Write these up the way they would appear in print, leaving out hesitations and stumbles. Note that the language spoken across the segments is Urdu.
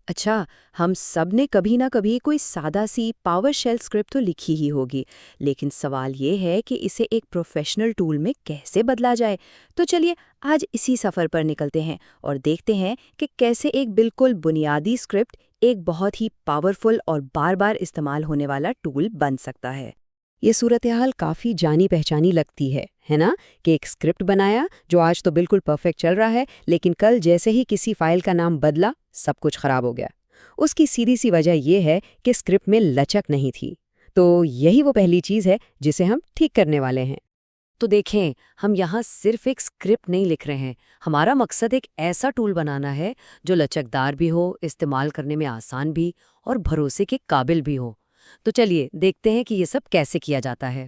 اچھا، ہم سب نے کبھی نہ کبھی کوئی سادہ سی پاور شیل اسکرپٹ تو لکھی ہی ہوگی، لیکن سوال یہ ہے کہ اسے ایک پروفیشنل ٹول میں کیسے بدلا جائے؟ تو چلیے آج اسی سفر پر نکلتے ہیں اور دیکھتے ہیں کہ کیسے ایک بالکل بنیادی اسکرپٹ ایک بہت ہی پاورفل اور بار بار استعمال ہونے والا ٹول بن سکتا ہے۔ یہ صورتحال کافی جانی پہچانی لگتی ہے نا؟ کہ ایک اسکرپٹ بنایا جو آج تو بالکل پرفیکٹ چل رہا ہے، لیکن کل جیسے ہی کسی فائل کا نام بدلا سب کچھ خراب ہو گیا۔ اس کی سیدھی سی وجہ یہ ہے کہ اسکرپٹ میں لچک نہیں تھی۔ تو یہی وہ پہلی چیز ہے جسے ہم ٹھیک کرنے والے ہیں۔ تو دیکھیں، ہم یہاں صرف ایک اسکرپٹ نہیں لکھ رہے ہیں، ہمارا مقصد ایک ایسا ٹول بنانا ہے جو لچکدار بھی ہو، استعمال کرنے میں آسان بھی اور بھروسے کے قابل بھی ہو۔ تو چلیے دیکھتے ہیں کہ یہ سب کیسے کیا جاتا ہے۔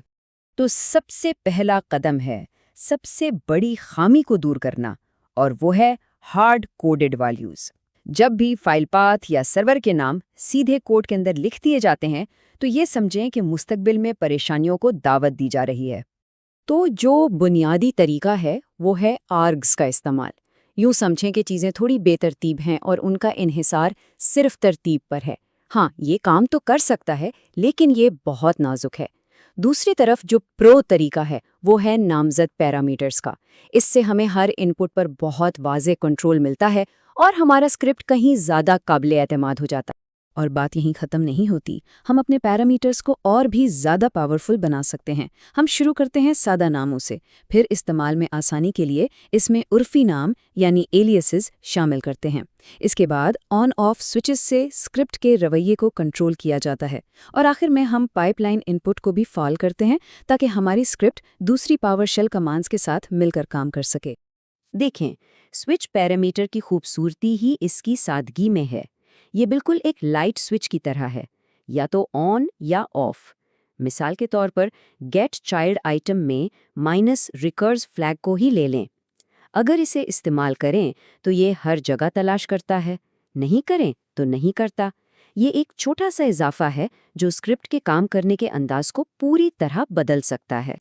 تو سب سے پہلا قدم ہے سب سے بڑی خامی کو دور کرنا، اور وہ ہے ہارڈ کوڈڈ ویلیوز۔ جب بھی فائل پاتھ یا سرور کے نام سیدھے کوڈ کے اندر لکھ دیے جاتے ہیں تو یہ سمجھیں کہ مستقبل میں پریشانیوں کو دعوت دی جا رہی ہے۔ تو جو بنیادی طریقہ ہے وہ ہے آرگز کا استعمال۔ یوں سمجھیں کہ چیزیں تھوڑی بے ترتیب ہیں اور ان کا انحصار صرف ترتیب پر ہے۔ ہاں، یہ کام تو کر سکتا ہے، لیکن یہ بہت نازک ہے۔ دوسری طرف جو پرو طریقہ ہے وہ ہے نامزد پیرامیٹرز کا۔ اس سے ہمیں ہر ان پٹ پر بہت واضح کنٹرول ملتا ہے اور ہمارا اسکرپٹ کہیں زیادہ قابل اعتماد ہو جاتا ہے۔ اور بات یہیں ختم نہیں ہوتی، ہم اپنے پیرامیٹرز کو اور بھی زیادہ پاورفل بنا سکتے ہیں۔ ہم شروع کرتے ہیں سادہ ناموں سے، پھر استعمال میں آسانی کے لیے اس میں عرفی نام یعنی ایلیسز شامل کرتے ہیں۔ اس کے بعد آن آف سوئچز سے اسکرپٹ کے رویے کو کنٹرول کیا جاتا ہے، اور آخر میں ہم پائپ لائن ان پٹ کو بھی فال کرتے ہیں تاکہ ہماری اسکرپٹ دوسری پاور شیل کمانڈز کے ساتھ مل کر کام کر سکے۔ دیکھیں، سوئچ پیرامیٹر کی خوبصورتی ہی اس کی سادگی میں ہے۔ یہ بالکل ایک لائٹ سوئچ کی طرح ہے، یا تو آن یا آف۔ مثال کے طور پر گیٹ چائلڈ آئٹم میں مائنس ریکرز فلیگ کو ہی لے لیں۔ اگر اسے استعمال کریں تو یہ ہر جگہ تلاش کرتا ہے، نہیں کریں تو نہیں کرتا۔ یہ ایک چھوٹا سا اضافہ ہے جو اسکرپٹ کے کام کرنے کے انداز کو پوری طرح بدل سکتا ہے۔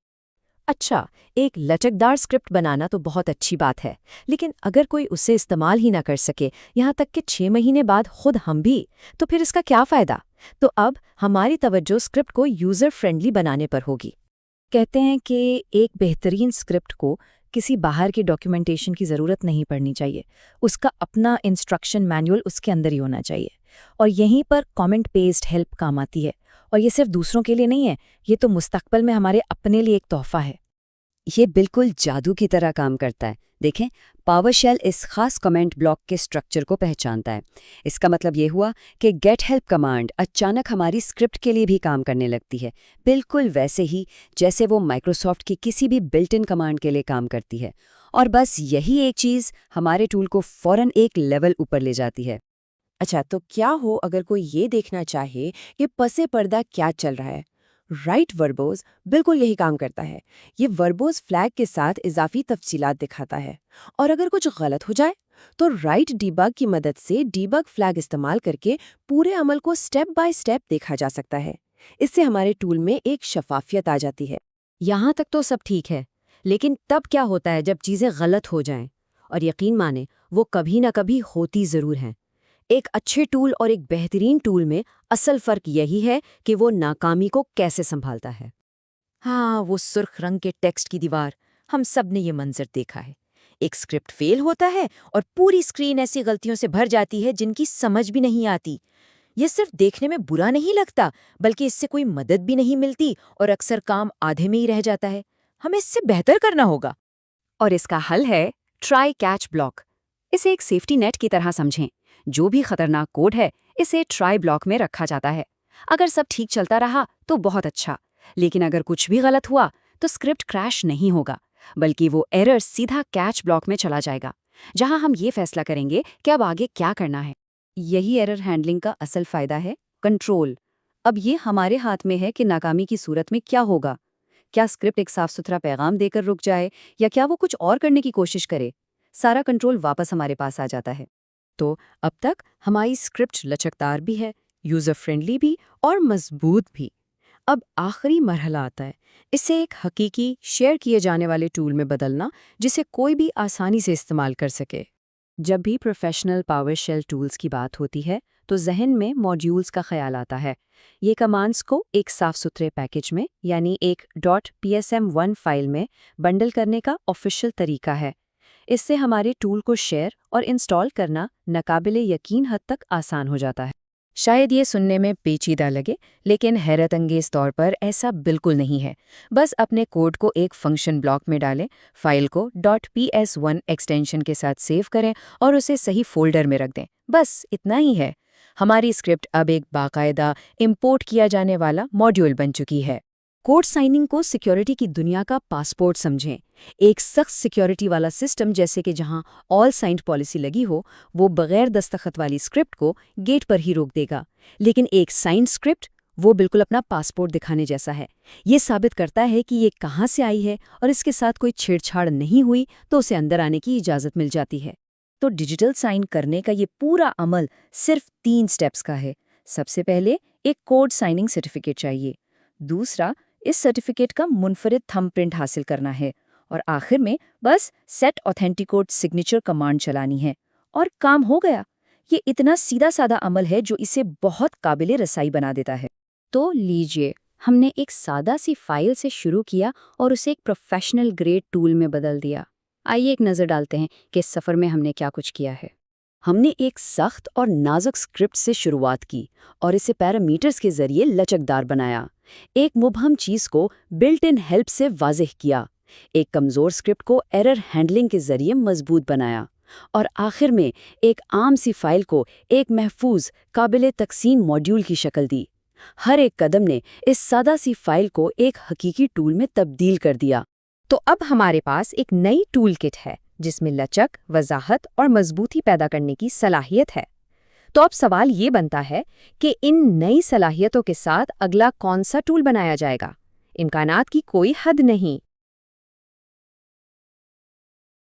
اچھا، ایک لچکدار اسکرپٹ بنانا تو بہت اچھی بات ہے، لیکن اگر کوئی اسے استعمال ہی نہ کر سکے، یہاں تک کہ 6 مہینے بعد خود ہم بھی، تو پھر اس کا کیا فائدہ؟ تو اب ہماری توجہ اسکرپٹ کو یوزر فرینڈلی بنانے پر ہوگی۔ کہتے ہیں کہ ایک بہترین اسکرپٹ کو کسی باہر کی ڈاکیومنٹیشن کی ضرورت نہیں پڑنی چاہیے، اس کا اپنا انسٹرکشن مینول اس کے اندر ہی ہونا چاہیے، اور یہیں پر کامنٹ پیسٹ ہیلپ کام آتی ہے۔ اور یہ صرف دوسروں کے لیے نہیں ہے، یہ تو مستقبل میں ہمارے اپنے لیے ایک تحفہ ہے۔ یہ بالکل جادو کی طرح کام کرتا ہے۔ دیکھیں، پاور شیل اس خاص کمنٹ بلاک کے سٹرکچر کو پہچانتا ہے۔ اس کا مطلب یہ ہوا کہ گیٹ ہیلپ کمانڈ اچانک ہماری اسکرپٹ کے لیے بھی کام کرنے لگتی ہے، بالکل ویسے ہی جیسے وہ مائکروسافٹ کی کسی بھی بلٹ ان کمانڈ کے لیے کام کرتی ہے۔ اور بس یہی ایک چیز ہمارے ٹول کو فوراً ایک لیول اوپر لے جاتی ہے۔ اچھا، تو کیا ہو اگر کوئی یہ دیکھنا چاہے کہ پس پردہ کیا چل رہا ہے؟ رائٹ وربوز بالکل یہی کام کرتا ہے۔ یہ وربوز فلیگ کے ساتھ اضافی تفصیلات دکھاتا ہے، اور اگر کچھ غلط ہو جائے تو رائٹ ڈیبگ کی مدد سے ڈیبگ فلیگ استعمال کر کے پورے عمل کو سٹیپ بائی سٹیپ دیکھا جا سکتا ہے۔ اس سے ہمارے ٹول میں ایک شفافیت آ جاتی ہے۔ یہاں تک تو سب ٹھیک ہے، لیکن تب کیا ہوتا ہے جب چیزیں غلط ہو جائیں؟ اور یقین مانیں، وہ کبھی نہ کبھی ہوتی ضرور ہیں۔ ایک اچھے ٹول اور ایک بہترین ٹول میں اصل فرق یہی ہے کہ وہ ناکامی کو کیسے سنبھالتا ہے۔ ہاں، وہ سرخ رنگ کے ٹیکسٹ کی دیوار، ہم سب نے یہ منظر دیکھا ہے۔ ایک اسکرپٹ فیل ہوتا ہے اور پوری اسکرین ایسی غلطیوں سے بھر جاتی ہے جن کی سمجھ بھی نہیں آتی۔ یہ صرف دیکھنے میں برا نہیں لگتا، بلکہ اس سے کوئی مدد بھی نہیں ملتی اور اکثر کام آدھے میں ہی رہ جاتا ہے۔ ہمیں اس سے بہتر کرنا ہوگا۔ اور اس کا حل ہے ٹرائی کیچ بلاک۔ اسے ایک سیفٹی نیٹ کی طرح سمجھیں۔ جو بھی خطرناک کوڈ ہے اسے ٹرائی بلاک میں رکھا جاتا ہے۔ اگر سب ٹھیک چلتا رہا تو بہت اچھا، لیکن اگر کچھ بھی غلط ہوا تو اسکرپٹ کریش نہیں ہوگا، بلکہ وہ ایرر سیدھا کیچ بلاک میں چلا جائے گا، جہاں ہم یہ فیصلہ کریں گے کہ اب آگے کیا کرنا ہے۔ یہی ایرر ہینڈلنگ کا اصل فائدہ ہے، کنٹرول۔ اب یہ ہمارے ہاتھ میں ہے کہ ناکامی کی صورت میں کیا ہوگا۔ کیا اسکرپٹ ایک صاف ستھرا پیغام دے کر رک جائے، یا کیا وہ کچھ اور کرنے کی کوشش کرے؟ سارا کنٹرول واپس ہمارے پاس آ جاتا ہے۔ تو اب تک ہماری اسکرپٹ لچکدار بھی ہے، یوزر فرینڈلی بھی اور مضبوط بھی۔ اب آخری مرحلہ آتا ہے، اسے ایک حقیقی شیئر کیے جانے والے ٹول میں بدلنا جسے کوئی بھی آسانی سے استعمال کر سکے۔ جب بھی پروفیشنل پاور شیل ٹولز کی بات ہوتی ہے تو ذہن میں ماڈیولز کا خیال آتا ہے۔ یہ کمانڈز کو ایک صاف ستھرے پیکج میں یعنی ایک .psm1 فائل میں بنڈل کرنے کا آفیشیل طریقہ ہے۔ اس سے ہمارے ٹول کو شیئر اور انسٹال کرنا ناقابل یقین حد تک آسان ہو جاتا ہے۔ شاید یہ سننے میں پیچیدہ لگے، لیکن حیرت انگیز طور پر ایسا بالکل نہیں ہے۔ بس اپنے کوڈ کو ایک فنکشن بلاک میں ڈالیں، فائل کو .ps1 ایکسٹینشن کے ساتھ سیو کریں اور اسے صحیح فولڈر میں رکھ دیں۔ بس اتنا ہی ہے۔ ہماری اسکرپٹ اب ایک باقاعدہ امپورٹ کیا جانے والا ماڈیول بن چکی ہے۔ کوڈ سائننگ کو سیکیورٹی کی دنیا کا پاسپورٹ سمجھیں۔ ایک سخت سیکیورٹی والا سسٹم جیسے کہ جہاں آل سائنڈ پالیسی لگی ہو، وہ بغیر دستخط والی اسکرپٹ کو گیٹ پر ہی روک دے گا، لیکن ایک سائنڈ اسکرپٹ وہ بالکل اپنا پاسپورٹ دکھانے جیسا ہے۔ یہ ثابت کرتا ہے کہ یہ کہاں سے آئی ہے اور اس کے ساتھ کوئی چھیڑ چھاڑ نہیں ہوئی تو اسے اندر آنے کی اجازت مل جاتی ہے۔ تو ڈیجیٹل سائن کرنے کا یہ پورا عمل صرف 3 سٹیپس کا ہے۔ سب سے پہلے ایک کوڈ سائننگ سرٹیفکیٹ چاہیے، دوسرا اس سرٹیفکیٹ کا منفرد تھمب پرنٹ حاصل کرنا ہے، اور آخر میں بس سیٹ آتھینٹیکیٹ سگنیچر کمانڈ چلانی ہے اور کام ہو گیا۔ یہ اتنا سیدھا سادہ عمل ہے جو اسے بہت قابل رسائی بنا دیتا ہے۔ تو لیجئے، ہم نے ایک سادہ سی فائل سے شروع کیا اور اسے ایک پروفیشنل گریڈ ٹول میں بدل دیا۔ آئیے ایک نظر ڈالتے ہیں کہ اس سفر میں ہم نے کیا کچھ کیا ہے۔ ہم نے ایک سخت اور نازک اسکرپٹ سے شروعات کی اور اسے پیرامیٹرز کے ذریعے لچکدار بنایا، ایک مبہم چیز کو بلٹ ان ہیلپ سے واضح کیا، ایک کمزور اسکرپٹ کو ایرر ہینڈلنگ کے ذریعے مضبوط بنایا، اور آخر میں ایک عام سی فائل کو ایک محفوظ قابل تقسیم ماڈیول کی شکل دی۔ ہر ایک قدم نے اس سادہ سی فائل کو ایک حقیقی ٹول میں تبدیل کر دیا۔ تو اب ہمارے پاس ایک نئی ٹول کٹ ہے جس میں لچک، وضاحت اور مضبوطی پیدا کرنے کی صلاحیت ہے۔ تو اب سوال یہ بنتا ہے کہ ان نئی صلاحیتوں کے ساتھ اگلا کون سا ٹول بنایا جائے گا؟ امکانات کی کوئی حد نہیں۔